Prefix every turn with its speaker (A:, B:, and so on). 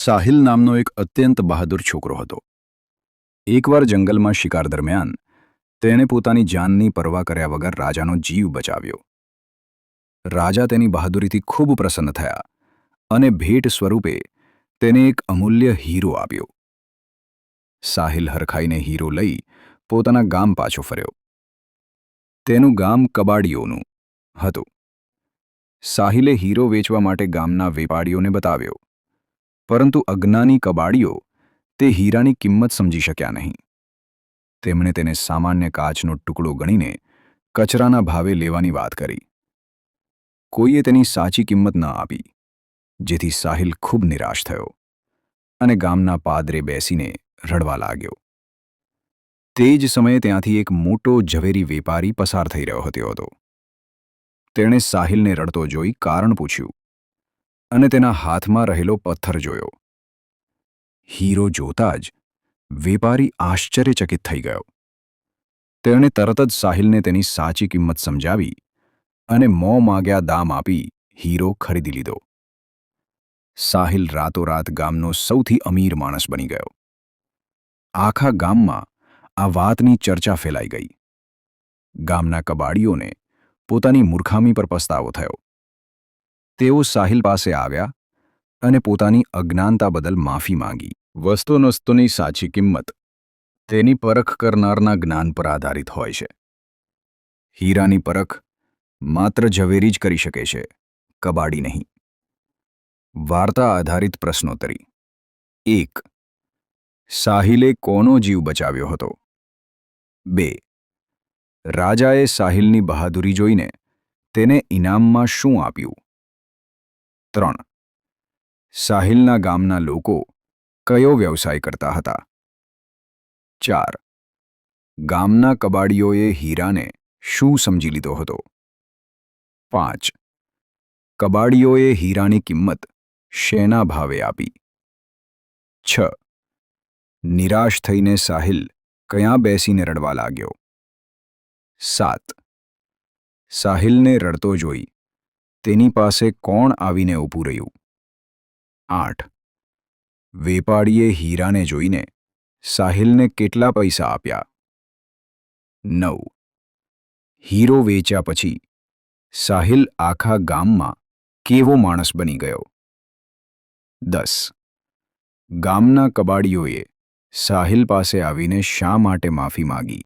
A: સાહિલ નામનો એક અત્યંત બહાદુર છોકરો હતો. એકવાર જંગલમાં શિકાર દરમિયાન તેણે પોતાની જાનની પરવા કર્યા વગર રાજાનો જીવ બચાવ્યો. રાજા તેની બહાદુરીથી ખૂબ પ્રસન્ન થયા અને ભેટ સ્વરૂપે તેને એક અમૂલ્ય હીરો આપ્યો. સાહિલ હરખાઈને હીરો લઈ પોતાના ગામ પાછો ફર્યો. તેનું ગામ કબાડીઓનું હતું. સાહિલે હીરો વેચવા માટે ગામના વેપારીઓને બતાવ્યો, પરંતુ અજ્ઞાની કબાડીઓ તે હીરાની કિંમત સમજી શક્યા નહીં. તેમણે તેને સામાન્ય કાચનો ટુકડો ગણીને કચરાના ભાવે લેવાની વાત કરી. કોઈએ તેની સાચી કિંમત ન આપી, જેથી સાહિલ ખૂબ નિરાશ થયો અને ગામના પાદરે બેસીને રડવા લાગ્યો. તે જ સમયે ત્યાંથી એક મોટો ઝવેરી વેપારી પસાર થઈ રહ્યો હતો. તેણે સાહિલને રડતો જોઈ કારણ પૂછ્યું અને તેના હાથમાં રહેલો પથ્થર જોયો. હીરો જોતા જ વેપારી આશ્ચર્યચકિત થઈ ગયો. તેણે તરત જ સાહિલને તેની સાચી કિંમત સમજાવી અને મોં માગ્યા દામ આપી હીરો ખરીદી લીધો. સાહિલ રાતોરાત ગામનો સૌથી અમીર માણસ બની ગયો. આખા ગામમાં આ વાતની ચર્ચા ફેલાઈ ગઈ. ગામના કબાડીઓને પોતાની મૂર્ખામી પર પસ્તાવો થયો. તેઓ સાહિલ પાસે આવ્યા અને પોતાની અજ્ઞાનતા બદલ માફી માંગી. વસ્તુની સાચી કિંમત તેની પરખ કરનારના જ્ઞાન પર આધારિત હોય છે. હીરાની પરખ માત્ર ઝવેરી જ કરી શકે છે, કબાડી નહીં. વાર્તા આધારિત પ્રશ્નોત્તરી. 1. સાહિલે કોનો જીવ બચાવ્યો હતો? 2. રાજાએ સાહિલની બહાદુરી જોઈને તેને ઇનામમાં શું આપ્યું? 3. સાહિલના ગામના લોકો કયો વ્યવસાય કરતા હતા? 4. ગામના કબાડીઓએ હીરાને શું સમજી લીધો હતો? 5. કબાડીઓએ હીરાની કિંમત શેના ભાવે આપી? 6. નિરાશ થઈને સાહિલ ક્યાં બેસીને રડવા લાગ્યો? 7. સાહિલને રડતો જોઈ તેની પાસે કોણ આવીને ઊભું રહ્યું? 8. વેપારીએ હીરાને જોઈને સાહિલને કેટલા પૈસા આપ્યા? 9. હીરો વેચ્યા પછી સાહિલ આખા ગામમાં કેવો માણસ બની ગયો? 10. ગામના કબાડીઓએ સાહિલ પાસે આવીને શા માટે માફી માગી?